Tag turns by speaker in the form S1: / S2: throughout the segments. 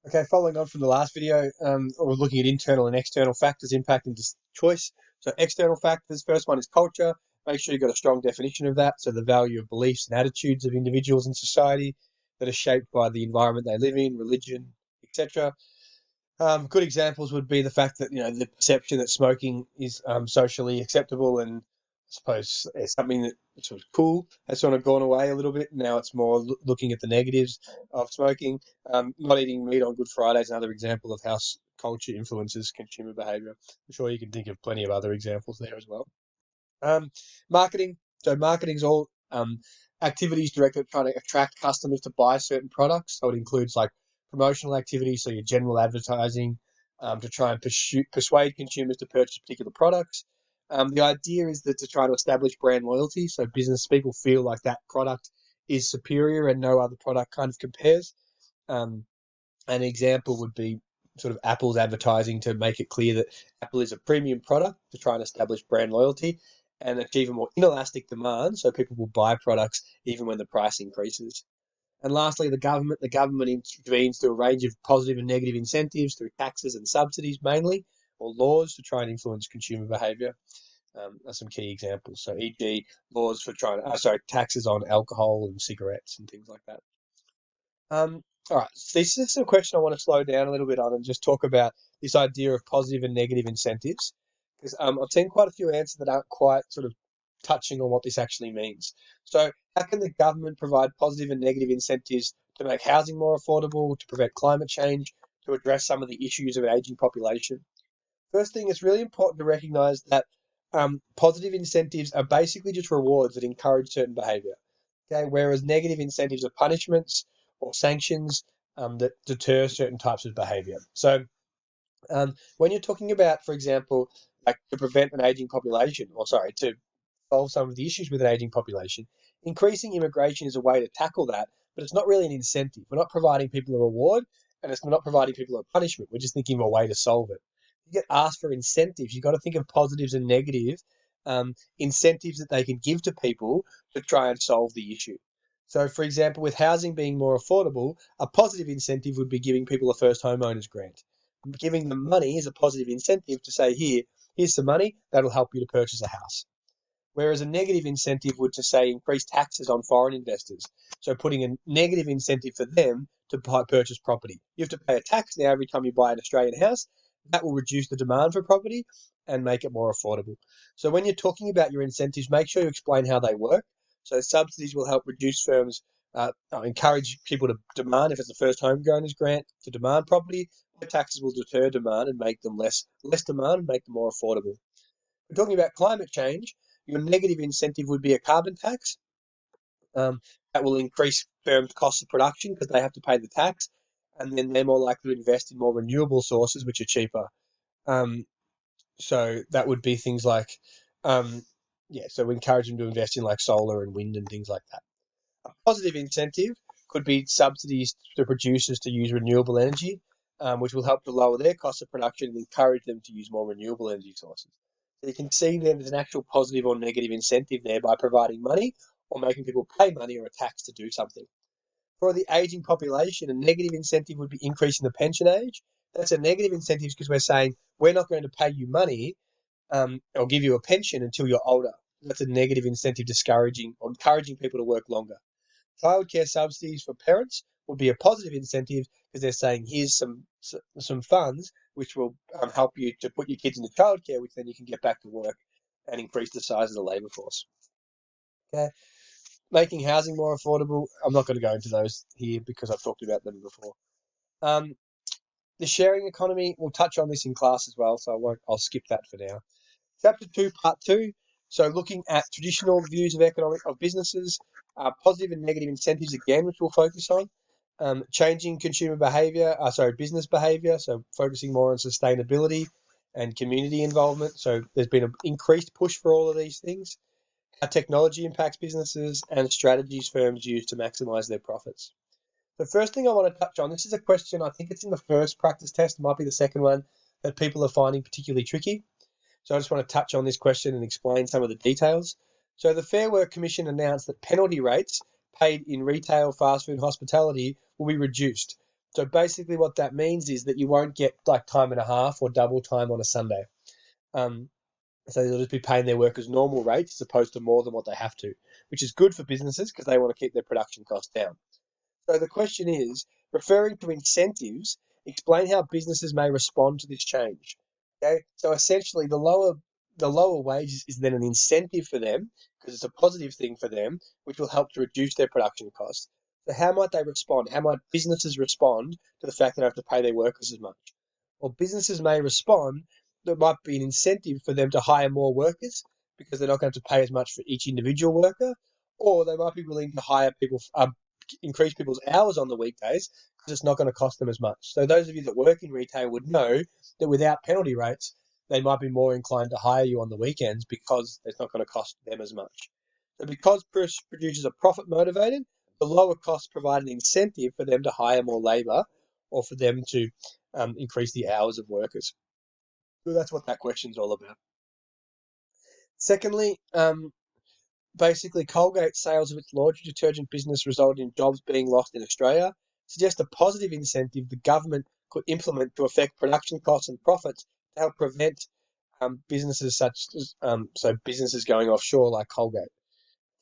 S1: Okay, following on from the last video, we're looking at internal and external factors impacting this choice. So external factors, first one is culture. Make sure you've got a strong definition of that. So the value of beliefs and attitudes of individuals in society that are shaped by the environment they live in, religion, etc. Good examples would be the fact that the perception that smoking is socially acceptable and I suppose it's something that's sort of cool has sort of gone away a little bit. Now it's more looking at the negatives of smoking. Not eating meat on Good Friday is another example of how culture influences consumer behaviour. I'm sure you can think of plenty of other examples there as well. Um, Marketing. So marketing's all activities directed at trying to attract customers to buy certain products. So it includes like promotional activities, so your general advertising, to try and persuade consumers to purchase particular products. The idea is that to try to establish brand loyalty, so business people feel like that product is superior and no other product kind of compares. Um, an example would be sort of Apple's advertising to make it clear that Apple is a premium product to try and establish brand loyalty and achieve a more inelastic demand so people will buy products even when the price increases. And lastly, the government. The government intervenes through a range of positive and negative incentives through taxes and subsidies mainly, or laws to try and influence consumer behaviour. Are some key examples. So, e.g., laws for taxes on alcohol and cigarettes and things like that. All right, so this is a question I want to slow down a little bit on and just talk about this idea of positive and negative incentives, because I've seen quite a few answers that aren't quite sort of touching on what this actually means. So, how can the government provide positive and negative incentives to make housing more affordable, to prevent climate change, to address some of the issues of an aging population? First thing, it's really important to recognise that positive incentives are basically just rewards that encourage certain behaviour. Okay, whereas negative incentives are punishments or sanctions that deter certain types of behaviour. So when you're talking about, for example, like to prevent an aging population, or sorry, to solve some of the issues with an aging population, increasing immigration is a way to tackle that, but it's not really an incentive. We're not providing people a reward, and it's not providing people a punishment. We're just thinking of a way to solve it. You get asked for incentives. You've got to think of positives and negative incentives that they can give to people to try and solve the issue. So, for example, with housing being more affordable, a positive incentive would be giving people a first homeowners grant. Giving them money is a positive incentive to say, here's some money that'll help you to purchase a house. Whereas a negative incentive would to say increase taxes on foreign investors. So putting a negative incentive for them to purchase property. You have to pay a tax now every time you buy an Australian house. That will reduce the demand for property and make it more affordable. So when you're talking about your incentives, make sure you explain how they work. So subsidies will help reduce firms, encourage people to demand, if it's a first home owners grant, to demand property. Taxes will deter demand and make them less demand and make them more affordable. We're talking about climate change. Your negative incentive would be a carbon tax. That will increase firms' costs of production because they have to pay the tax, and then they're more likely to invest in more renewable sources, which are cheaper. Um, so that would be things like, um, so we encourage them to invest in like solar and wind and things like that. A positive incentive could be subsidies to producers to use renewable energy, which will help to lower their cost of production and encourage them to use more renewable energy sources. So you can see there's an actual positive or negative incentive there by providing money or making people pay money or a tax to do something. For the aging population, a negative incentive would be increasing the pension age. That's a negative incentive because we're saying we're not going to pay you money or give you a pension until you're older. That's a negative incentive discouraging or encouraging people to work longer. Childcare subsidies for parents would be a positive incentive because they're saying here's some funds which will help you to put your kids into childcare, which then you can get back to work and increase the size of the labour force. Okay, making housing more affordable. I'm not going to go into those here because I've talked about them before. Um, the sharing economy. We'll touch on this in class as well, so I'll skip that for now. Chapter 2, Part 2. So looking at traditional views of businesses, positive and negative incentives again, which we'll focus on. Changing consumer behavior, business behavior. So focusing more on sustainability and community involvement. So there's been an increased push for all of these things. How technology impacts businesses and strategies firms use to maximize their profits. The first thing I want to touch on, this is a question, I think it's in the first practice test, it might be the second one, that people are finding particularly tricky. So I just want to touch on this question and explain some of the details. So the Fair Work Commission announced that penalty rates paid in retail, fast food, and hospitality will be reduced So basically what that means is that you won't get like time and a half or double time on a Sunday. Um, so they'll just be paying their workers normal rates as opposed to more than what they have to, which is good for businesses because they want to keep their production costs down. So the question is, referring to incentives, explain how businesses may respond to this change. Okay, so essentially the lower wages is then an incentive for them because it's a positive thing for them, which will help to reduce their production costs. So how might they respond? How might businesses respond to the fact that they have to pay their workers as much? Well, businesses may respond. There might be an incentive for them to hire more workers because they're not going to pay as much for each individual worker, or they might be willing to hire people, increase people's hours on the weekdays because it's not going to cost them as much. So those of you that work in retail would know that without penalty rates, they might be more inclined to hire you on the weekends because it's not going to cost them as much. So because producers are profit motivated, the lower costs provide an incentive for them to hire more labour or for them to increase the hours of workers. So that's what that question's all about. Secondly, basically Colgate's sales of its laundry detergent business resulted in jobs being lost in Australia. Suggest a positive incentive the government could implement to affect production costs and profits to help prevent businesses such as businesses going offshore like Colgate.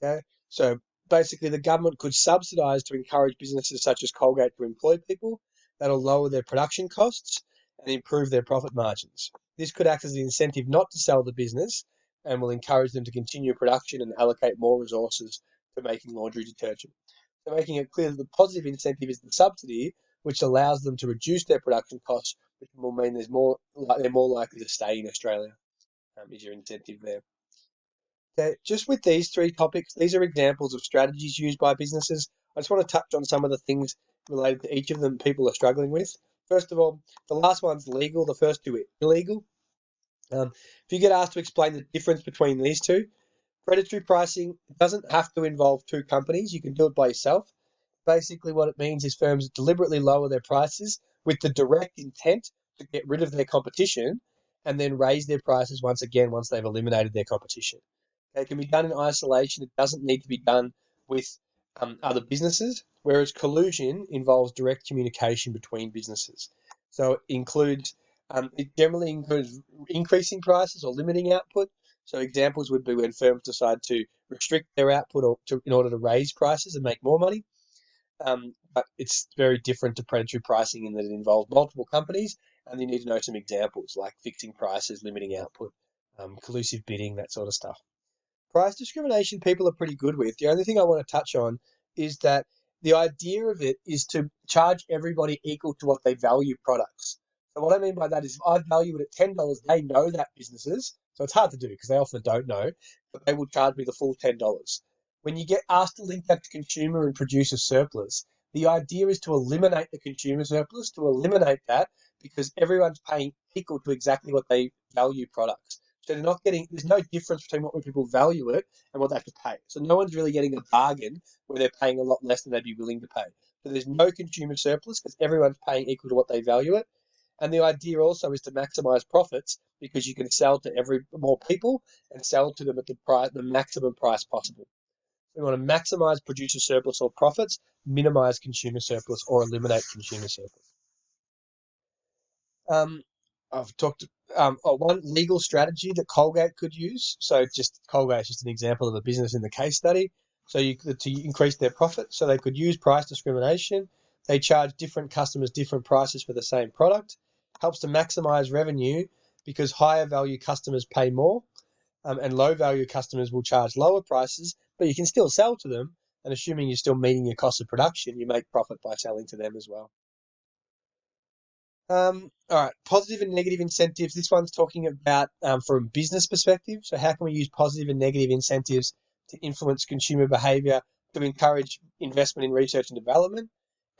S1: Okay, so basically the government could subsidise to encourage businesses such as Colgate to employ people. That'll lower their production costs and improve their profit margins. This could act as an incentive not to sell the business and will encourage them to continue production and allocate more resources to making laundry detergent. So making it clear that the positive incentive is the subsidy, which allows them to reduce their production costs, which will mean they're more likely to stay in Australia. Is your incentive there? Okay, just with these three topics, these are examples of strategies used by businesses. I just want to touch on some of the things related to each of them people are struggling with. First of all, the last one's legal, the first two are illegal. If you get asked to explain the difference between these two, predatory pricing doesn't have to involve two companies. You can do it by yourself. Basically, what it means is firms deliberately lower their prices with the direct intent to get rid of their competition and then raise their prices once again once they've eliminated their competition. It can be done in isolation. It doesn't need to be done with other businesses, whereas collusion involves direct communication between businesses. So it generally includes increasing prices or limiting output. So examples would be when firms decide to restrict their output in order to raise prices and make more money. But it's very different to predatory pricing in that it involves multiple companies, and you need to know some examples like fixing prices, limiting output, collusive bidding, that sort of stuff. Price discrimination people are pretty good with. The only thing I want to touch on is that the idea of it is to charge everybody equal to what they value products. So what I mean by that is if I value it at $10, they know that businesses, so it's hard to do because they often don't know, but they will charge me the full $10. When you get asked to link that to consumer and producer surplus, the idea is to eliminate the consumer surplus, to eliminate that because everyone's paying equal to exactly what they value products. So there's no difference between what people value it and what they have to pay. So no one's really getting a bargain where they're paying a lot less than they'd be willing to pay. So there's no consumer surplus because everyone's paying equal to what they value it. And the idea also is to maximize profits because you can sell to more people and sell to them at the maximum price possible. We want to maximize producer surplus or profits, minimize consumer surplus or eliminate consumer surplus. Um, I've talked one legal strategy that Colgate could use. So just Colgate is just an example of a business in the case study. So to increase their profit, so they could use price discrimination. They charge different customers different prices for the same product. Helps to maximize revenue because higher value customers pay more, and low value customers will charge lower prices, but you can still sell to them. And assuming you're still meeting your cost of production, you make profit by selling to them as well. All right, positive and negative incentives. This one's talking about from a business perspective. So how can we use positive and negative incentives to influence consumer behaviour, to encourage investment in research and development,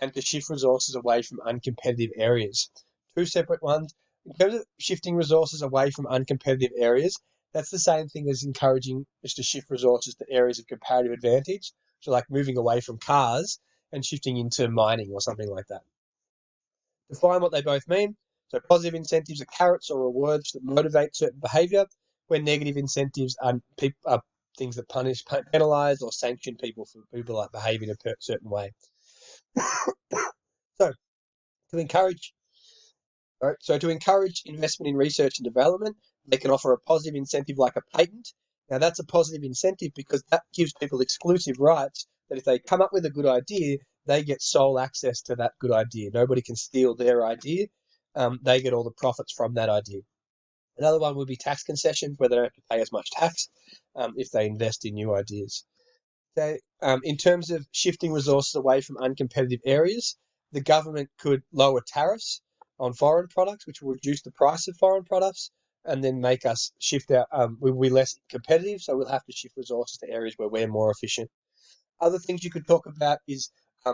S1: and to shift resources away from uncompetitive areas? Two separate ones. In terms of shifting resources away from uncompetitive areas, that's the same thing as encouraging us to shift resources to areas of comparative advantage. So like moving away from cars and shifting into mining or something like that. Define what they both mean. So positive incentives are carrots or rewards that motivate certain behaviour, where negative incentives are things that punish, penalise or sanction people for people like behaving a certain way. So To encourage Right? So to encourage investment in research and development, they can offer a positive incentive like a patent. Now that's a positive incentive because that gives people exclusive rights that if they come up with a good idea, they get sole access to that good idea. Nobody can steal their idea. They get all the profits from that idea. Another one would be tax concessions, where they don't have to pay as much tax if they invest in new ideas. Okay. In terms of shifting resources away from uncompetitive areas, the government could lower tariffs on foreign products, which will reduce the price of foreign products, and then make us shift our. We'll be less competitive, so we'll have to shift resources to areas where we're more efficient. Other things you could talk about is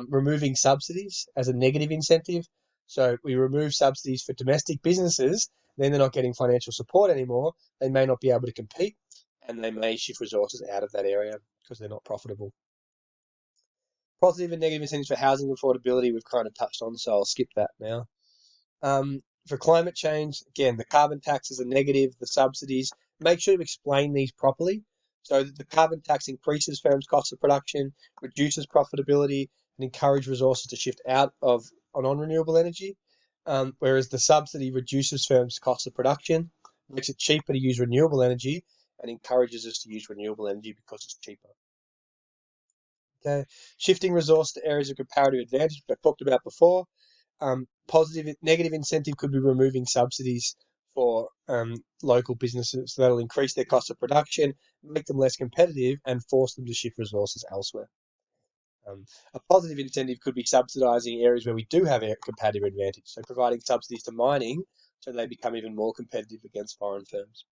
S1: removing subsidies as a negative incentive. So we remove subsidies for domestic businesses, then they're not getting financial support anymore. They may not be able to compete, and they may shift resources out of that area because they're not profitable. Positive and negative incentives for housing affordability we've kind of touched on, so I'll skip that now. For climate change, again, the carbon tax is a negative, the subsidies. Make sure to explain these properly. So that the carbon tax increases firms' cost of production, reduces profitability, and encourages resources to shift out of non-renewable energy. Whereas the subsidy reduces firms' cost of production, makes it cheaper to use renewable energy, and encourages us to use renewable energy because it's cheaper. Okay, shifting resource to areas of comparative advantage, which I talked about before. Positive, negative incentive could be removing subsidies for local businesses. So that'll increase their cost of production, make them less competitive, and force them to shift resources elsewhere. A positive incentive could be subsidising areas where we do have a competitive advantage, so providing subsidies to mining so they become even more competitive against foreign firms.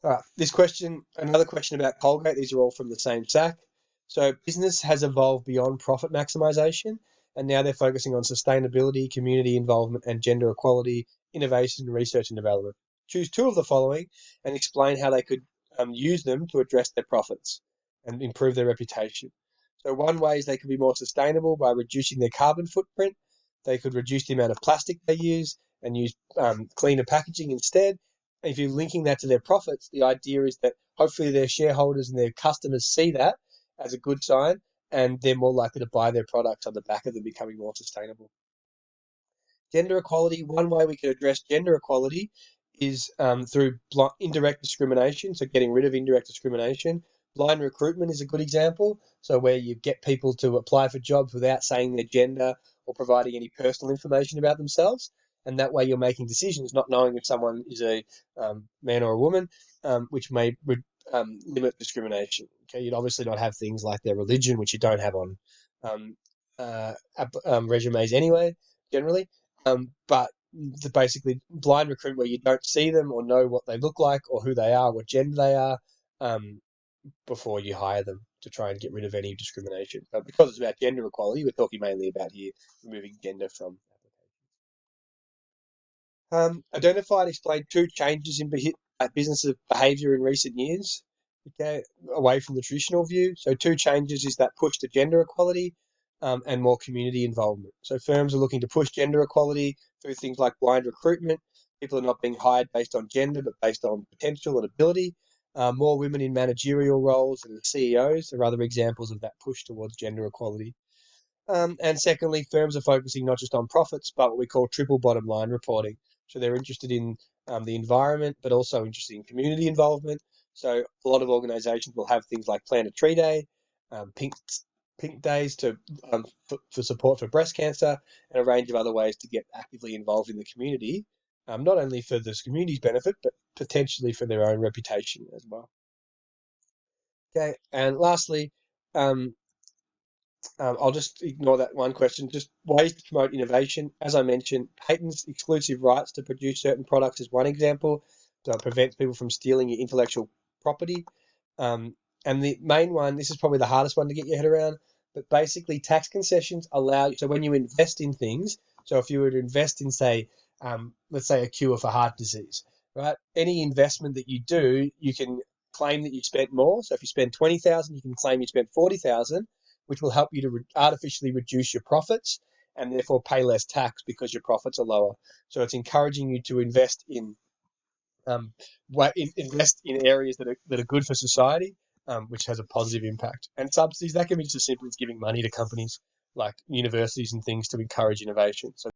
S1: All right, this question, another question about Colgate. These are all from the same sack. So business has evolved beyond profit maximization, and now they're focusing on sustainability, community involvement, and gender equality, innovation, research, and development. Choose two of the following and explain how they could use them to address their profits and improve their reputation. So one way is they could be more sustainable by reducing their carbon footprint. They could reduce the amount of plastic they use and use cleaner packaging instead. If you're linking that to their profits, the idea is that hopefully their shareholders and their customers see that as a good sign, and they're more likely to buy their products on the back of them becoming more sustainable. Gender equality, one way we can address gender equality is through indirect discrimination, so getting rid of indirect discrimination. Blind recruitment is a good example, so where you get people to apply for jobs without saying their gender or providing any personal information about themselves, and that way you're making decisions not knowing if someone is a man or a woman, which may limit discrimination. Okay, you'd obviously not have things like their religion, which you don't have on resumes anyway, generally. But basically blind recruitment where you don't see them or know what they look like or who they are, what gender they are, before you hire them to try and get rid of any discrimination. But because it's about gender equality, we're talking mainly about here removing gender from applications. Identify and explain two changes in business behaviour in recent years, okay, away from the traditional view. So two changes is that push to gender equality and more community involvement. So firms are looking to push gender equality through things like blind recruitment. People are not being hired based on gender, but based on potential and ability. More women in managerial roles and CEOs are other examples of that push towards gender equality. And secondly, firms are focusing not just on profits, but what we call triple bottom line reporting. So they're interested in the environment, but also interested in community involvement. So a lot of organisations will have things like Plant a Tree Day, pink days for support for breast cancer, and a range of other ways to get actively involved in the community, not only for the community's benefit, but potentially for their own reputation as well. Okay, and lastly, I'll just ignore that one question. Just ways to promote innovation. As I mentioned, patents, exclusive rights to produce certain products is one example that prevents people from stealing your intellectual property. And the main one, this is probably the hardest one to get your head around, but basically tax concessions allow you, so when you invest in things, so if you were to invest in, say, let's say a cure for heart disease, right? Any investment that you do, you can claim that you spent more. So if you spend 20,000, you can claim you spent 40,000, which will help you to artificially reduce your profits and therefore pay less tax because your profits are lower. So it's encouraging you to invest in areas that are good for society, which has a positive impact. And subsidies, that can be just as simple as giving money to companies like universities and things to encourage innovation. So